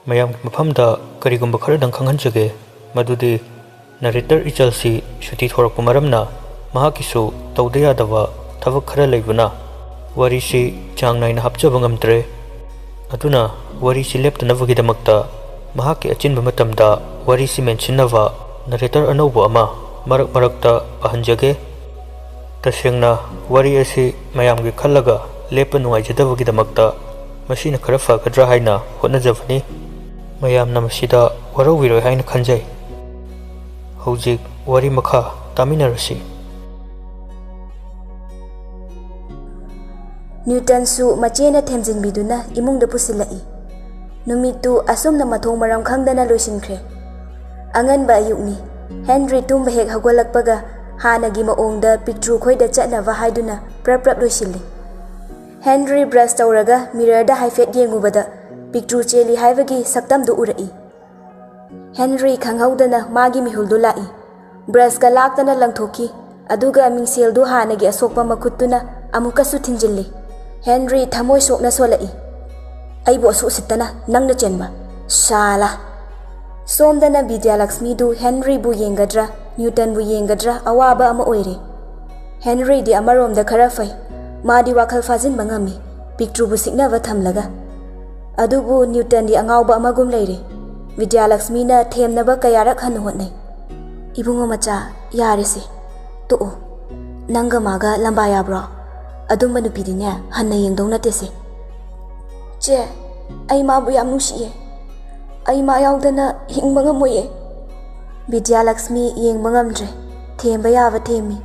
mayam mafamda karigumba kharadang khanghanjage madudi narrator ichalsi shuti thorakpa maramna mahakisu tawda yadaba thabak khara leibuna warisi changnaina hapchaba ngamtre aduna warisi leptanabagidamagta mahaki achinba matamda warisi menchinnava narrator anauba ama marak marakta pahanjage tasengna wari asi mayamgi khallaga lepa nuaijadabagidamagta masina khara fagadra haina hotnajabani mayamna masida warawiroi haina khanjai hojik wari makha taminarasi Newton su machena themjinbiduna imungda pusilai numitu asumna mathong maram khangdana loisinkre anganba ayukni Henry tumba hek hagolakpaga hanagi maongda Piktru khoida chatnava haiduna prap loisilli Henry brush tawraga mirror da haifet yengubada Piktru cheli haibagi saktam du urai Henry khanghaudana magi mihuldu lai brush ka laktana langthoki aduga mingsel du hanagi asokpa makhutuna amukasu thinjilli Henry thamoi sokna solai aibo su sitana nangna chenba sala somdana Divyaluxmi du Henry bu yengadra Newton bu yengadra awaba ama oire Henry di amarom da khara fai madi wakhal fazin bangami Piktru bu siknava thamlaga adubu Newton di angawba amagum leire Divyaluxmi na themnaba kayarak hanu hotnai ibungo macha yarese to nanga maga lamba yabra adumba nupidine hanna yengdong natese che ai ma bu yam nusiye ai ma yaudana hingba ngamoye Divyaluxmi yengba ngamdre themba yaba themi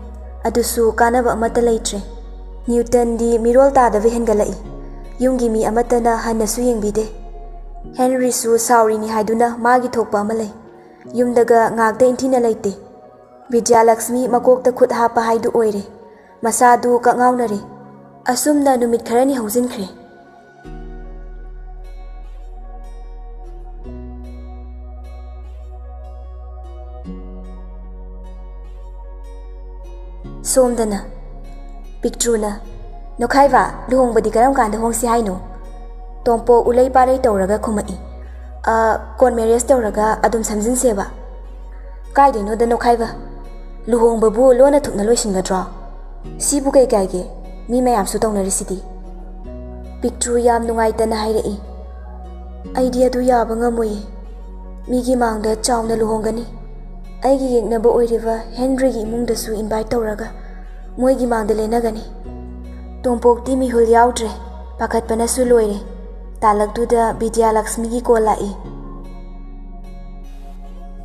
adusu kanaba amata leitre Newton di mirol tadava hengalai yungi mi amatana hanna su yengbide Henry su sauri ni haiduna magi thokpa amalai yumdaga ngakda inthina leite Divyaluxmi makokta khut hapa haidu oire masadu ka ngaunare asumna numit kharani hauzinkhre somdana Piktruna nokhaiwa luhongbadi karam kanda hongsi haino tompo ulai parai tawraga khumai kon marriage tawraga adum samjin seba kaideno da nokhaiwa luhongbabu lona thukna loisingadra sibu kai kaige mi mayam su tawnarisidi Piktru yam nungaitana hairei idea du yaba ngamoye migi mangda chawna luhongani aigi yengnaba oiriva Henry gi imungda su invite tawraga moigi mangda lenagani tompokti mihul yaudre pakhatpana su loire talakduda Divyaluxmi gi ko lai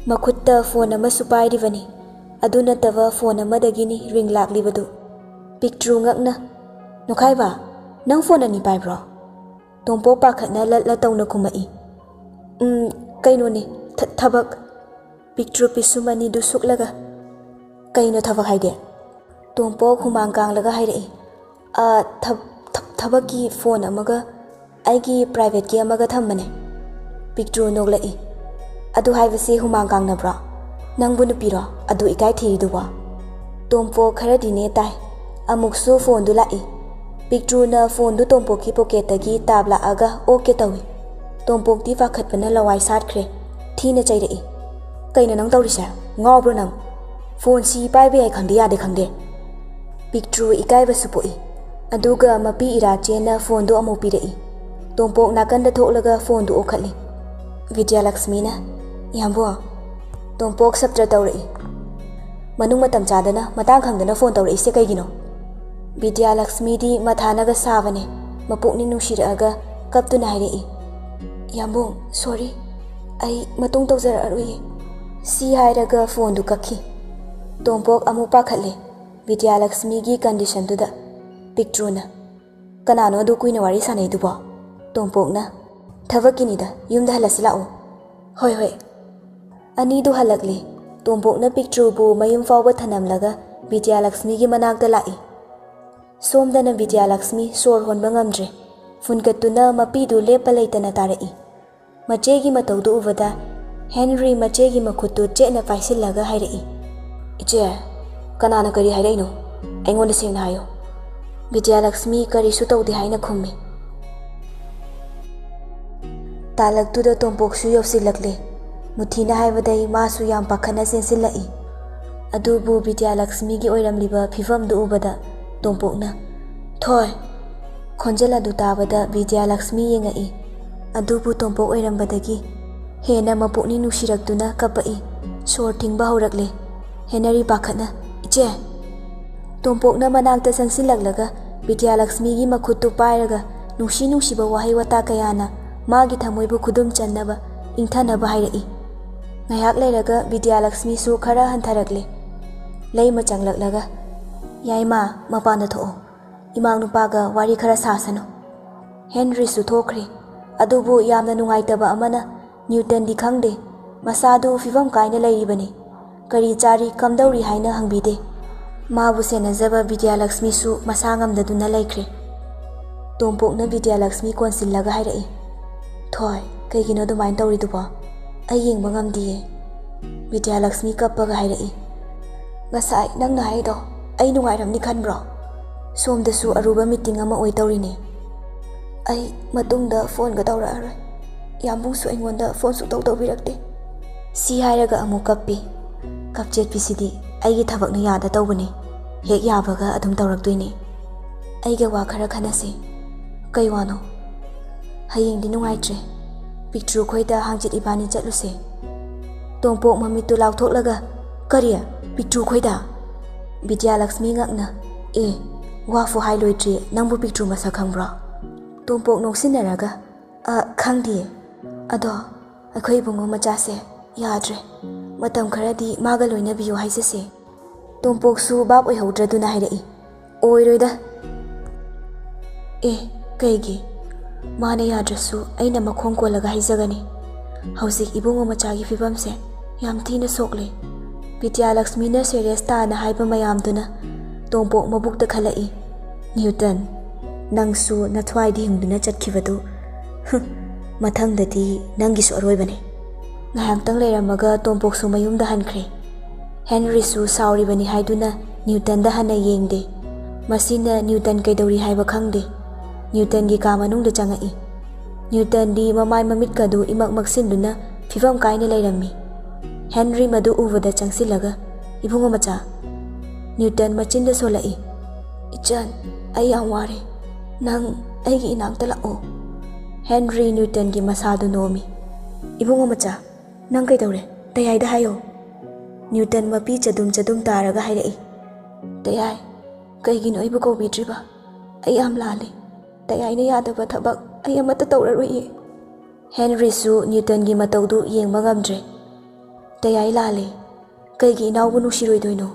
makhutta phone ama su pairivani aduna tava phone amadagini ring laklibadu Piktru ngakna nokhaiba nang phone ani paibro tompo pakhatna latla tawna khumai kaino ni thabak Piktru pisumani du suklaga kaino thabak haide tompo khumang kanglaga hairei thabaki phone amaga aigi private ki amaga thammane Piktru noglai adu haibasi humang kangnabra nangbu nupiro adu ikai thiriduwa tompo kharadine tai amuksu phone du lai Piktru na phone du tompo ki pocket tagi tabla aga oke tawi tompo ti fakhatpana lawai satkre thina chairei kaina nang tawrisa ngawbro nang phone si paibe ai khangde yade khangde Piktru ikai basupoi aduga mapi ira chena phone du amu pirei tompok nakanda thoklaga phone du okhatli Divyaluxmi na yambo tompok saptra tawrei manung matam chadana matang khangdana phone tawrei se kaigino Divyaluxmi di mathanaga savane mapukning nungsiraga kaptuna hairei yambo sorry ai matung tawjar arui si hairaga phone du kakhi tompok amu pakhatle Divyaluxmi gi condition duda Piktruna kanano du kuina wari sanai dubo tompokna thabakinida yumda halasilao hoi ani du halakle tompokna Piktru bu mayum fawba thanamlaga Divyaluxmi gi manakta lai somdana Divyaluxmi sor honba ngamdre funkatuna mapi du lepa leitana tarai machegi mataudu ubada Henry machegi makhutu chena paisillaga hairei iche kanana kari haireino aingonda sengna hayo Divyaluxmi kari su tawdi haina khummi Talaktuda tompoksu yopsilakle. Muthina haibadai masu yam pakhana sensilai. Adubu Divyaluxmi gi oiramliba phifamdu ubada tompokna thoi khonjela du tabada Divyaluxmi yengai. Adubu tompok oirambadagi hena mapukni nusirakduna kapai sor thingba horakle. Henari pakhana iche tompokna manakta sangsilaklaga Divyaluxmi gi makhutu pairaga nusiba wahai wata kayana magi thamoibu khudum channaba ingthanaba hairai. Ngayak leiraga Divyaluxmi su khara hantharakle. Lei machanglaklaga yaima mapanda tho imang nupaga wari khara sasano. Henry su thokre. Adubu yamna nungaitaba amana Newton di khangde masadu fifam kaina leiribani. Kari chari kamdauri haina hangbide. Mabu senazaba Divyaluxmi su masangamdaduna laikre. Tompokna Divyaluxmi konsillaga hairai. Thoi kaigino dumain tauriduba ai yengba ngamdiye. Divyaluxmi kappaga hairai. Ngasai nangna haido ai nungairamni khanbro. Somdasu aruba meeting ama oi taurine. Ai matungda phone ga taura aroi. Yambungsu aingonda phone su tawbirakte. Si hairaga amu kappi. Kapchet pisidi aigi thabakna yada tawbani. Hek yabaga adum tawraktoine. Aiga wa khara khanase. Kai wano. Hayengdi nungaitre. Piktru khoida hangjit ibani chatluse. Tompok mamitu lauthoklaga kariya Piktru khoida. Divyaluxmi ngakna wafu hailoitri nangbu Piktru masa khangbra. Tompok noksinaraga khangdiye. Ado akhoi bungo machase yadre. Matam kharadi maga loina biyo haisase. Tompok su bab oi hodraduna hairai. Oiroida. Kaigi. Mana yadrasu aina makhong kolaga haizagani. Hausik ibungo machagi fibamse yam thina sokle. Divyaluxmi na serious ta na haiba mayamduna tompok mabukta khalai. Newton nangsu nathwaidi hingduna chatkibadu mathangdadi nangisu aroibani. Ngahangtang leiramaga tompok su mayumda hankre. Henry su sauribani haiduna Newton da hana yengde. Masina Newton kaidori haiba khangde. Newton gi ka manungda changai. Newton di mamai mamit kadu imak maksinduna fifam kaina leirami. Henry madu uvada changsilaga ibungo macha. Newton machinda solai. Ichan ai yam ware. Nang aigi inangta lao. Henry Newton gi masadu nomi. Ibungo macha nang kai daure tayaida hayo. Newton mapi chadum taraga hairai. Tayai kaigino ibu ko bitriba. Ai am lali. Tayai na yadaba thabak ai amata tawraroi. Henry su Newton gi matawdu yengba ngamdre. Tayai lali. Kaigi inawbu nusiroidoino.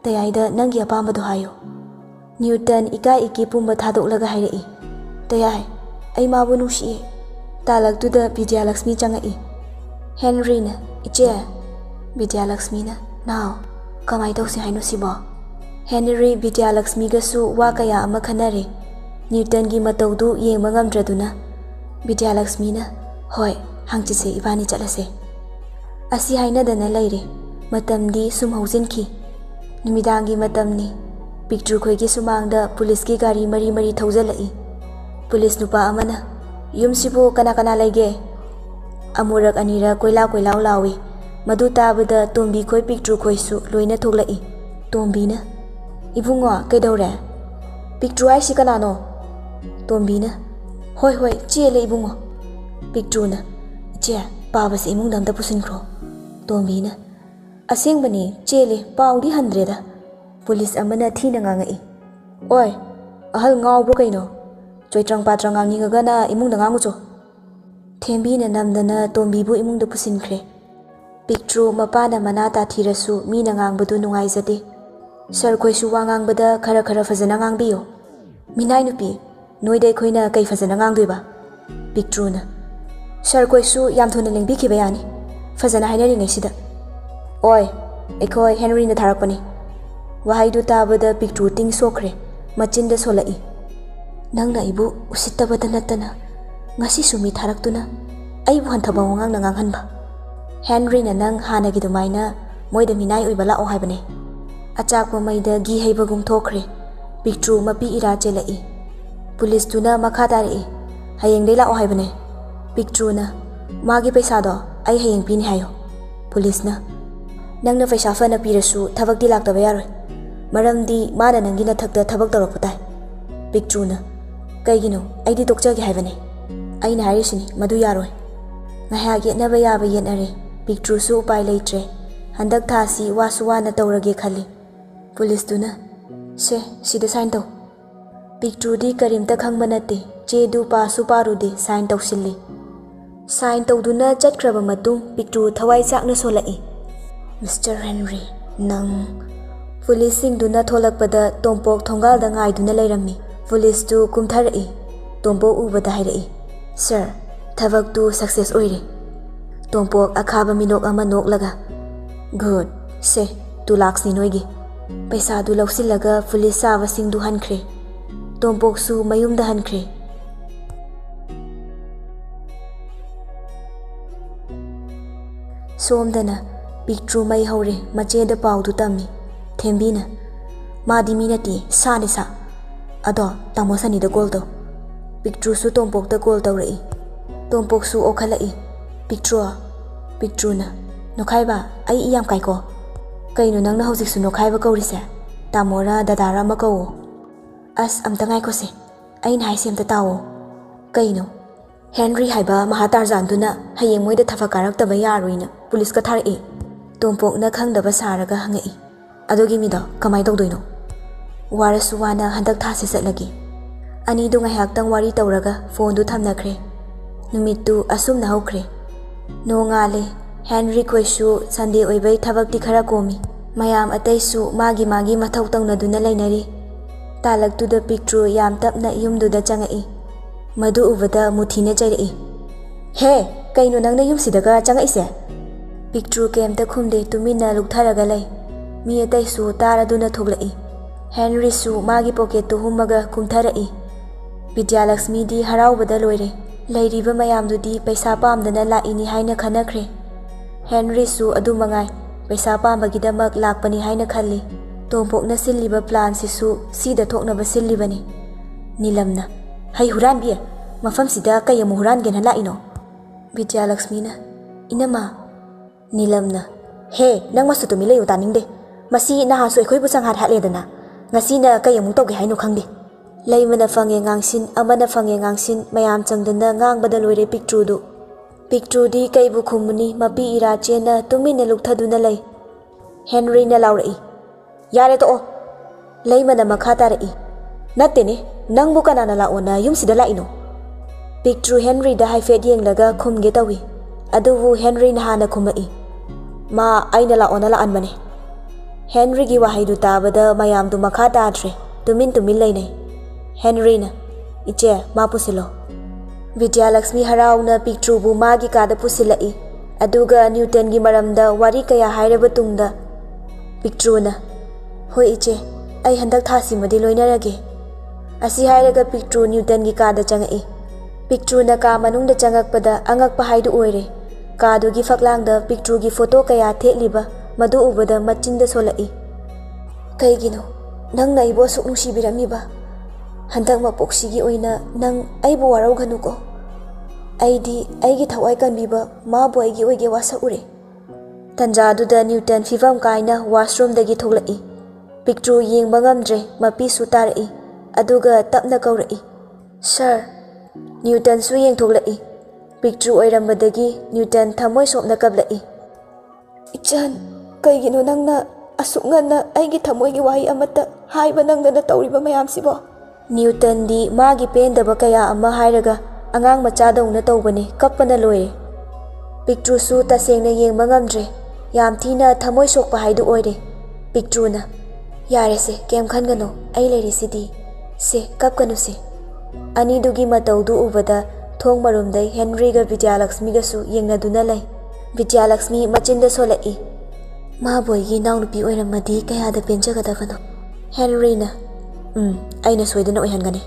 Tayaida nangi apambado hayo. Newton ikai iki pumba thadoklaga hairai. Tayai ai mabu nusiye. Talaktuda Divyaluxmi changai. Henry na iche. Divyaluxmi na now kamai tawsi haino siba. Henry Divyaluxmi ga su wa kaya ama khanare. Newton gi matawdu yengba ngamdraduna Divyaluxmi na hoi hangchise ibani chatlase. Asi hainadana leire. Matamdi sum hausinki. Numidangi matamni. Piktru khoigi sumangda police ki gari mari thaujalai. Police nupa amana yumsibo kana laige. Amurak anira koila lawi. Madu tabada tombi khoi Piktru khoisu loina thoglai. Tombi na ibungo kaidore. Piktru ai si kanano. Tombi na hoi chele ibungo. Piktru na che pabas imung damda pusinkro. Tombi na asengbani chele paudi 100 Police amana thina ngangai. Oi ahal ngawbro kaino. Choitrang patrang ngangingaga na imungda ngangucho. Thembi na namdana tombibu imungda pusinkre. Piktru mapana manata thirasu mina ngangbadu nungaizade. Sir khoisu wa ngangbada khara fazana ngangbiyo. Minai nupi noidai khoina kai fazana ngangdoiba. Piktru na Sir khoisu yam thona lengbi khiba yani. Fazana hainari ngaisida. Oi ekhoi Henry na tharakpani. Wahaidu tabada Piktru ting sokre machinda solai. Nangna ibu usittabada natana ngasi sumi tharaktuna aibu hanthaba wangang na nganghanba. Henry na nang hanagi dumaina moida minai oiba lao haibane. Achakwa maida gi haibagum thokre. Piktru mapi ira chelai. Police tuna makha tari hayeng dei lao haibane. Piktru na magi paisa do ai hayeng pini hayo. Police na nangna paisa fana pirasu thabak di lak taba yaroi. Maramdi mana nangi na thakta thabak tawrak putai. Piktru na kaigino ai di tokcha gi haibane. Ai na harisini madu yaroi. Ngaya ge na ba ya ba yen are. Piktru su upai leitre. Handak thasi wasuwa na tawrage khali. Police tu na se sida sign taw. Piktru di karimta khangba nate che du pa su paru de sign tawsilli. Sign tawduna chatkraba matung Piktru thawai chakna solai. Mr. Henry nang Police sing duna tholakpada tompok thongal da ngai duna leirammi. Police tu kumtharai. Tompok ubada hairai. Sir, thabak tu success oire. Tompok akhaba minok ama nok laga. Good. Se, 2 lakhs ni noigi. Paisa du lausilaga police sawa sing du hankre. Tompok su mayum da hankre. Somdana Piktru mai haure mache da pau du tammi. Thembina madi minati sa ne sa. Ado tamosani da gol do. Piktru su tompok da gol tawrai. Tompok su okhalai. Piktru na nokhai ba ai iyam kai ko. Kaino nangna hojik su nokhai ba kauri se. Tamora dadara ma ko. As amta ngai ko se. Ai nai sem ta tawo. Kaino Henry haiba Mahatarzan duna hayeng moi da thafa karak ta ba yaruina. Police ka tharai. Tompok na khang da ba saraga hangai. Adogi mi do kamai tawdoino. Warasu wana handak thasi satlagi. Ani du ngai hak tang wari tawraga phone du thamnakhre. Numit tu asum na hokre. No ngale Henry koisu Sunday oibai thabak ti khara komi. Mayam atai su magi mathau tawna duna lainari. Talak tu da Piktru yam tapna yum du da changai. Madu ubada muthine chairai. He, kaino nangna yum sidaga changai se. Piktru kemta khumde tumina luktharaga lai. Mi atai su tara duna thoglai. Henry su magi pocket tu humaga kumtharai. Divyaluxmi di harau bada loire. Lairiba mayam du di paisa pamdana la ini haina khanakre. Henry su adu mangai paisa pambagidamak lakpani haina khalli. Tompok na silliba plan sisu sida thokna ba sillibani. Nilamna hai huran bi mafam sida kayamu huran gen hala ino. Divyaluxmi na inama Nilamna he nang masu tumi leyu taningde. Masi na hasu ekhoi bu sanghat haledana. Ngasi na kayamu tawge hainu khangde. Laimana fange ngangsin amana fange ngangsin mayam changdana ngang badal oire Piktru du. Piktru di kaibu khumuni mapi ira chena tumina lukthaduna lay. Henry na laurai. Yare to o. Laimana makha tarai. Natte ne nang bu kanana la ona yum sida la ino. Piktru Henry da haifet yenglaga khumge tawi. Adubu Henry na hana khumai. Ma aina la ona la anmane. Henry gi wahai du tabada mayam du makha tadre. Tumin lainai. Henry na iche ma pusilo. Divyaluxmi harau na Piktru bu magi kada pusilai. Aduga Newton gi maramda wari kaya hairaba tungda. Piktru na hoi iche ai handak thasi madi loinarage. Asi hairaga Piktru Newton gi kada changai. Piktru na ka manungda changakpada angakpa haidu oire. Kadu gi faklangda Piktru gi photo kaya theliba madu ubada machinda solai. Kaigino nang na ibo suk nungsibirami ba. Handak mapoksigi oina nang aibu warau ganuko. Aidi aigi thawai kanbiba mabu aigi oige wasa ure. Tanjadu da Newton fifam kaina washroom dagi thoglai. Piktru yengba ngamdre mapi su tarai. Aduga tapna kaurai. Sir, Newton su yeng thoglai. Piktru oirambadagi Newton thamoi sopna kablai. Ichan, kaigino nangna asuk ngana aigi thamoi gi wahi amata haiba nangna na tawriba mayam sibo. Newton di magi pendaba kaya ama hairaga angang machadong na tawbani kappana loire. Piktru su tasengna yengba ngamdre yam thina thamoi sokpa haidu oire. Piktru na yare se kem khangano ai leiri sidi se kapkanu se. Ani dugi matawdu ubada thong marumdai Henry ga Divyaluxmi ga su yengna duna lai. Divyaluxmi machinda solai. Ma boy gi naunupi oiramadi kaya da penjagadabano. Henry na aina soidana oihangane.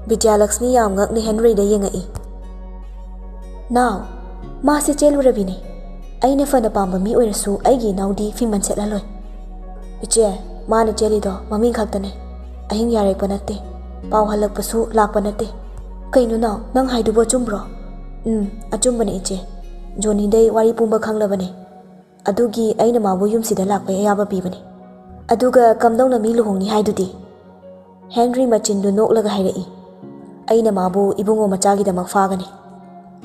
Divyaluxmi yam ngakni Henry da yengai. Now, ma se chelurabini. Aina fana pamba mi oirasu aigi naudi fiman setlaloi. Iche, ma na chelido maming khaktane. Ahing yarek panatte. Pau halak pasu lak panatte. Kaino now nang haidubo chumbro. Achumban iche. Johnny day wari pumba khanglabane. Adugi aina mabu yumsida lakpa ayaba pibane. Aduga kamdongna mi luhongni haidudi. Henry machindu noklaga hairai. Aina mabu ibungo machagidamak fagani.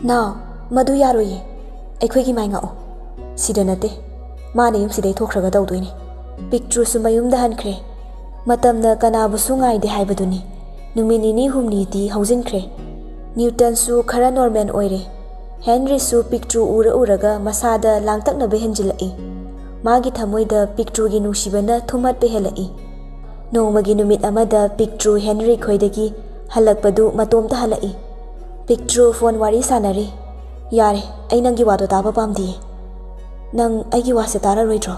Now, madu yaroye. Aikhoigi mai ngao. Sida nate. Mane yumsidai thokraga tawdoine. Piktru su mayumda hankre. Matamna kanabu su ngaide haibaduni. Numit nini humni ti haujinkre. Newton su khara normal oire. Henry su Piktru uraga masada langtakna behenjilai. Magi thamoida Piktru gi nungsibana thumat behelai. Nongmagi numit amada Piktru Henry khoidagi halakpadu matomta halai. Piktru phone wari sanari. Yare, ai nangi wado taba pamdi. Nang aigi wase tara roidro.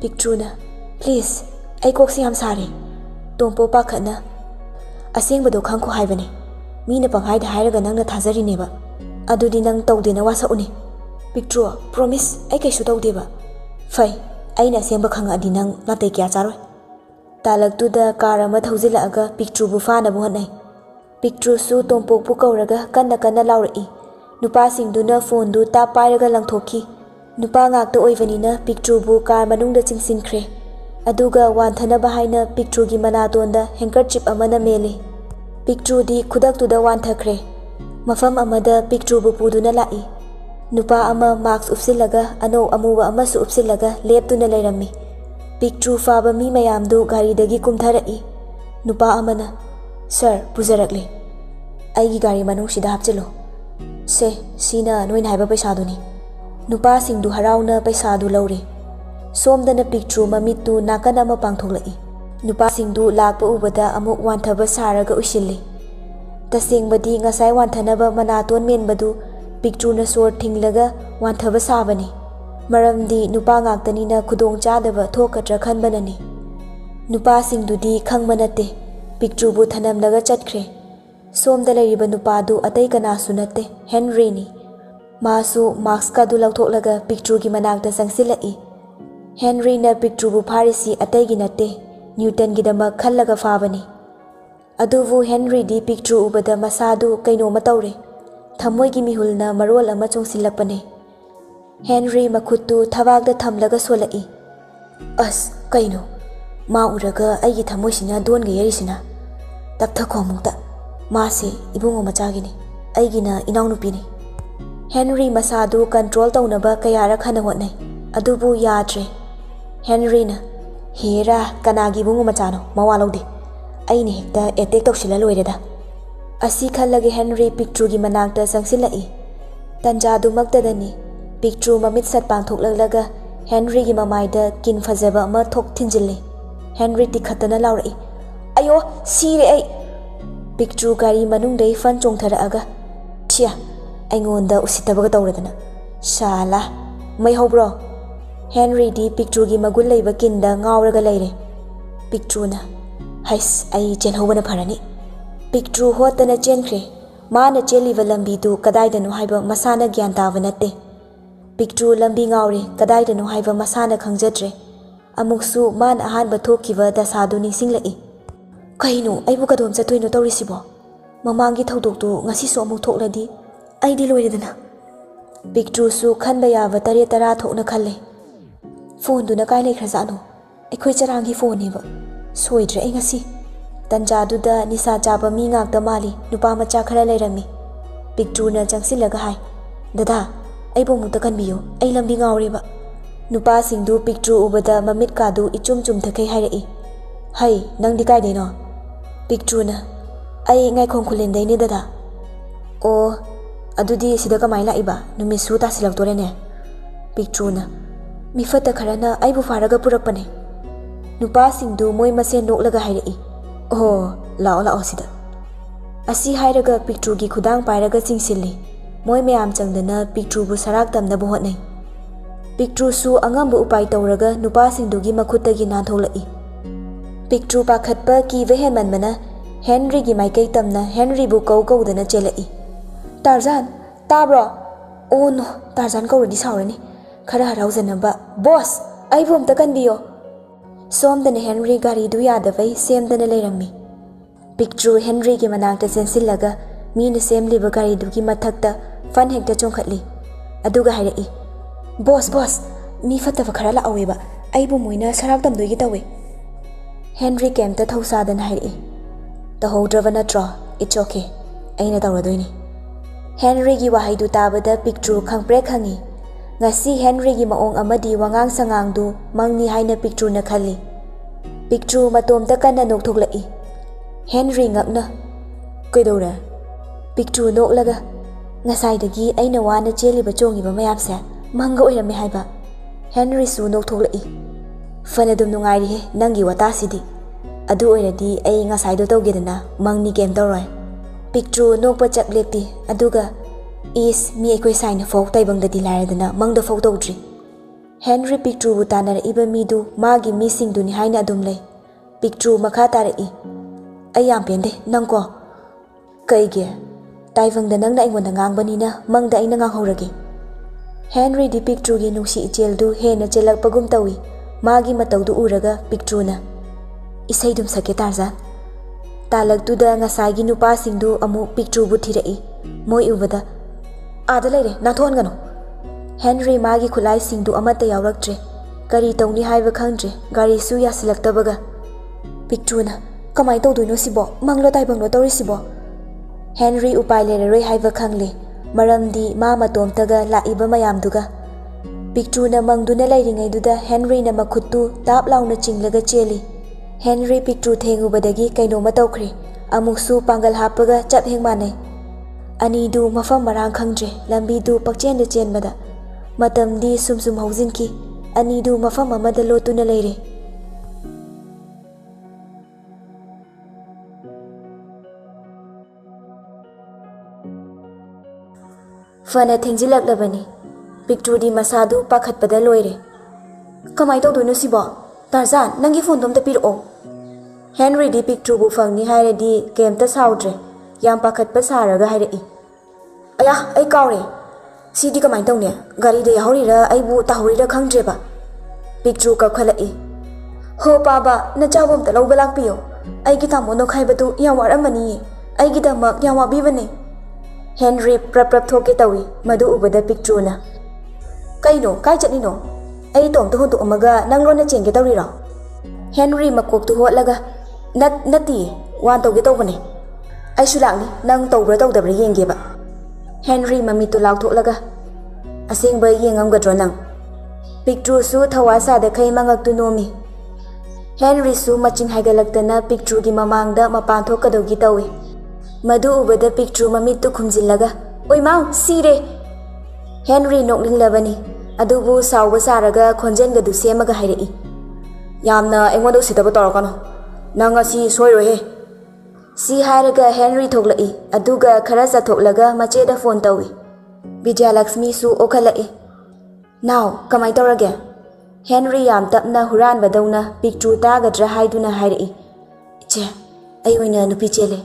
Piktru na, please, ai koksi ham sare. Tompo pakhana. Aseng bado khangko haibane. Mina panghaida hairaga nangna thazari neba. Adudi nang tawdena wasa uni. Piktru, promise, ai kaishu tawdeba. Fai, ai na sengba khanga adi nang natay kya charoi. Talak tuda kara ma thawzila aga Piktru bu fana bu hanai. Piktru su tompo pu kauraga kanna laurai. Nupa singduna phone du ta pairaga langthoki. Nupa ngakta oivanina Piktru bu kar manungda chingsinkre. Aduga wanthanaba haina Piktru gi manatonda handkerchief amana mele. Piktru di khudak tuda wanthakre. Mafam amada Piktru bu puduna lai. Nupa ama mask upsilaga ano amuwa amasu upsilaga leptuna leirami. Piktru faba mi mayamdu garidagi kumtharai. Nupa amana, Sir, pujarakle. Aigi gari manungsida hapchilo. Se, sina noin haiba paisaduni. Nupa singdu harauna paisadu laure. Somdana Piktru mamitu nakana ama pangtholai. Nupa singdu lakpa ubada amuk wanthaba saraga ushilli. Tasengbadi ngasai wanthanaba manaton menbadu Piktru na sor thinglaga wanthaba sabani. Maramdi nupa ngaktanina khudong chadaba thokatra khanbanani. Nupa singdudi khangmanate. Piktru bu thanamlaga chatkre. Somda lairiba nupa du atai kanasu nate Henry ni. Masu mask ka du lauthoklaga Piktru gi manakta sangsilai. Henry na Piktru bu pharisi atai gi nate Newton gi dama khallaga fabani. Aduvu Henry di Piktru ubada masadu kaino matawre. Thamoi gi mihulna marol ama chongsilapane. Henry makhutu thawagda thamlaga solai. As kaino ma uraga aigi thamoi sina don ga yarisina. Taptha khomukta Mase ibungo machagini. Aigina inaunupini. Henry masadu control taunaba kayara khana hotnai. Adubu yadre. Henry na hera kanagi bungo machano mawalaude. Aini hekta attack tawsila loireda. Asi khallage Henry Piktru gi manakta sangsilai. Tanjadu maktadani Piktru mamit sat pangthoklaga Henry gi mamaida kin fazaba ama thok thinjille. Henry tikhatana laurai. Ayo sire ai. Piktru gari manungdai fan chongtharaaga. Chia, aingonda usitabaga tawradana. Shala, mai hobro. Henry di Piktru gi magul leiba kinda ngawraga leire. Piktru na, hais ai chenhobana pharani. Piktru hotana chenkre. Mana cheliva lambi du kadaidanu haiba masana gyan tawa natte. Piktru lambi ngawre kadaidanu haiba masana khangjadre. Amuksu man ahanba thokiwa dasadu ningsinglai. Kaino aibu kadom chatoino tawrisibo. Mamangi thodoktu ngasiso amuk thokladi aidi loiredana. Piktru su khanba yaba tare tara thokna khalle. Phone du na kai leikhrajano. Aikhoi charangi phone neba. Soidre ai ngasi. Tanjaduda nisa chaba mi ngakta mali nupa macha khara leirami. Piktru na changsilaga hai. Dada, aibo mukta kanbiyo. Ai lambi ngawreba. Nupa singdu Piktru ubada mamit kadu ichum chum thakai hairai. Hai, nang di kai deno? Piktru na, ai ngai khong khulendai ni dada. O, adudi sida kamai laiba numisu tasilakdore ne. Piktru na, mifata kharana aibu faraga purakpane. Nupa singdu moi masen noklaga hairai. Oh, lao sida. Asi hairaga Piktru gi khudang pairaga chingsilli. Moi mayam changdana Piktru bu sarak tamna bu hotnai. Piktru su angambu upai tawraga nupa singdu gi makhutagi nantholai. Piktru pakhatpa ki vehen manmana Henry gi maikai tamna Henry bu kau dana chelai. Tarzan, tabro. Oh no, Tarzan kauradi saurani. Khara harauzanaba. Boss, ai bum takanbiyo. Somdana Henry gari du yadavai semdana leirami. Piktru Henry gi manakta sensillaga ꯃꯤꯅ ꯁꯦꯝꯂꯤꯕ ꯒꯥꯔꯤꯗꯨꯒꯤ ꯃꯊꯛꯇ ꯐꯟ ꯍꯦꯛꯇ ꯆꯣꯡꯈꯠꯂꯤ ꯑꯗꯨꯒ ꯍꯥꯏꯔꯛꯏ ꯕꯣꯁ ꯃꯤ ꯐꯠꯇꯕ ꯈꯔ ꯂꯥꯛꯑꯣꯏꯕ ꯑꯩꯕꯨ ꯃꯣꯏꯅ ꯁꯔꯥꯛ ꯇꯝꯗꯣꯏꯒꯤ ꯇꯧꯋꯦ ꯍꯦꯟꯔꯤ ꯀꯩꯝꯇ ꯊꯧꯁꯥꯗꯅ ꯍꯥꯏꯔꯛꯏ ꯇꯧꯍꯧꯗ꯭ꯔꯕ ꯅꯠꯇ꯭ꯔꯣ ꯏꯠꯁ ꯑꯣꯀꯦ ꯑꯩꯅ ꯇꯧꯔꯗꯣꯏꯅꯤ ꯍꯦꯟꯔꯤꯒꯤ ꯋꯥꯍꯩꯗꯨ ꯇꯥꯕꯗ ꯄꯤꯛꯇ꯭ꯔꯨ ꯈꯪꯄ꯭ꯔꯦꯛ ꯈꯪꯉꯤ ngasi Henry gi maong amadi wangang sangang du mangni haina Piktru na khali Piktru matom ta kana nok thoklai Henry ngakna kaidora Piktru nok laga ngasai dagi aina wana cheli ba chongi ba mayap sa manga oirame haiba Henry su nok thoklai fana dum nungai ri he nangi wata sidi adu oiradi ai ngasai do tawgedana mangni game tawroi Piktru nok pa chak lepti aduga is mi ekoi saina folk taibang da dilaradana mangda folk tawdri Henry Piktru bu tanara iba mi du magi missing du ni haina adum lei Piktru makha tara I ayam pende nangko kaige taibang da nangna ingon da ngangbani na mangda aina ngang horage Henry di Piktru gi nungsi ichel du hena chelak pagum tawi magi matau du uraga Piktru na isai dum sake tarza talak du da ngasai gi nupa sing du amu Piktru bu thirai moi ubada ada leire nathon gano Henry magi khulai singdu amata yawraktre gari tawni haiba khangdre gari su yasilaktabaga Piktru na kamai tawduino sibo manglo taibanglo tawri sibo Henry upai lereroi haiba khangle maramdi ma matomtaga laiba mayamduga Piktru na mangduna leiringai duda Henry na makhuttu tap launa chinglaga cheli Henry Piktru thengubadagi kaino matawkhre amuksu pangal hapaga chap hengmanai ani du mafam marang khangdre lambi du pakchen de chen bada matam di sum haujin ki ani du mafam amada lotuna leire fana thengjilak labani Piktru di masadu pakhat pada loire kamai taw doino sibo Tarzan nangi phone dom ta piro Henry di Piktru bu fangni haire di kem ta saudre yam pakhat pa saraga hairei aya ai kaure sidi kamai tawne gari de yauri ra ai bu tahuri ra khangdre ba Piktru ka khalai ho baba na jawom ta lawba lakpiyo ai gi tamo no khai batu ya waramani ai gi damak ya wabi bane Henry prap thoke tawi madu ubada Piktru na kaino kai chani no ai tom to hu amaga nangro na chenge tawri ra Henry makok tu hotlaga nati wan tawge tawbane ai sulangni nang tawbra tawdabra yenge ba Henry mami tu lauk tholaga asing ba yengam gadro nang Piktru su thawasa da khai mangak tu nomi Henry su maching haigalaktana Piktru gi mamang da mapan thokadawgi tawi madu ubada Piktru mami tu khumjillaga oi mau sire Henry nokling labani adubu sawba saraga khonjen ga du semaga hairei yamna engodo sitaba torakano nang asi soiro he si hairaga Henry thoklai aduga khara chathoklaga mache da phone tawi Divyaluxmi su okhalai now kamai tawrage Henry yam tapna huran badawna Piktru tagadra haiduna hairei che ai oina nupi chele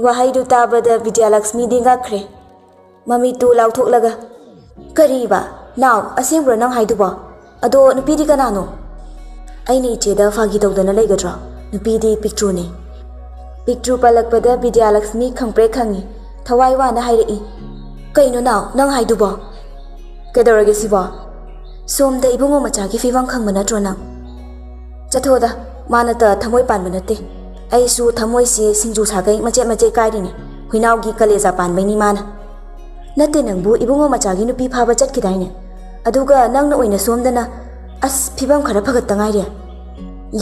wahaidu tabada Divyaluxmi dingakhre mami tu lauthoklaga kariba now asengbra nang haiduba ado nupi di kanano aini cheda fagi tawdana leigadra nupi di Piktru ne Piktru palakpada Divyaluxmi khangpre khangi thawai wana hairei kaino naw nang haiduba kedorage siba somda ibungo macha gi fibang khangmana trona chathoda manata thamoi panbanate ai su thamoi si singju sagai mache kairi ni huinaw gi kaleja panbaini mana nate nangbu ibungo macha gi nupi phaba chatkidaine aduga nangna oina somdana as fibam khara phagat tangai re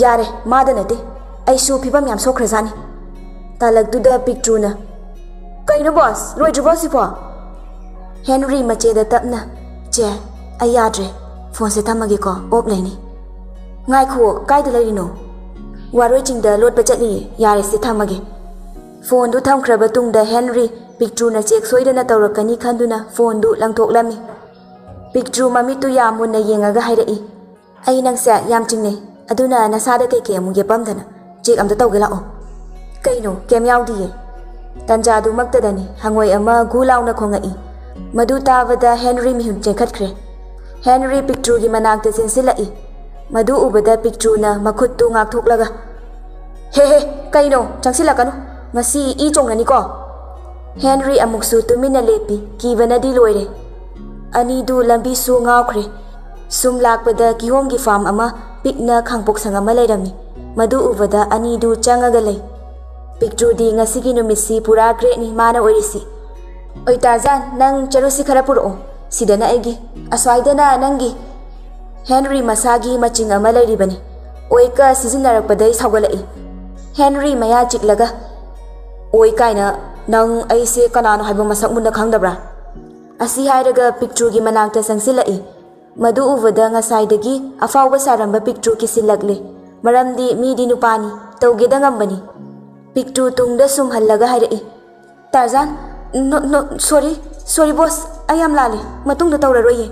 yare mada nate ai su fibam yam sokhrajani talak duda Piktru na kaino boss loidru boss ipo Henry mache da tapna che ayadre phone se thamage ko op laini ngai kho kai da lairino waroi chingda lot bachatli yare se thamage phone du thamkhraba tungda Henry Piktru na check soidana tawrakani khanduna phone du langthoklami Piktru mami tu yam munna yengaga hairei ai nangsa yam chingne aduna nasada keke amu yepamdana check amda tawge lao kaino kem yaudi tanja du maktadani hangoi ama gulauna khongai madu tawada Henry mihun chekhatkre Henry Piktru gi manakta sinsilai madu ubada Piktru na makhuttu ngakthok laga he kaino changsilakanu ngasi I chongnani ko Henry amuksu tumina lepi kibanadi loire. Anidu lambi su ngawkre. Sum lakpada kihomgi farm ama pikna khangpok sangama lairami. Madu ubada anidu changaga lay. Piktru di ngasigi numisi pura great ni mana orisi. Oy Tarzan, nang charusi khara puro. Sidana egi. Aswaidana nangi. Henry masagi maching ama lairibani. Oy ka sizinnarakpada isawgalai. Henry maya chiklaga. Oy kaina nang aise kanano haiba masak muna khangdabra. Asi hairaga Piktru gi manakta sangsilai. Madu ubada ngasaidagi afawba saramba Piktru kisilagli. Maramdi midi nupani tawgida ngambani. Piktru tungda sumhallaga hairai. Tarzan, no, sorry boss, I am lali. Matungda tawraroye.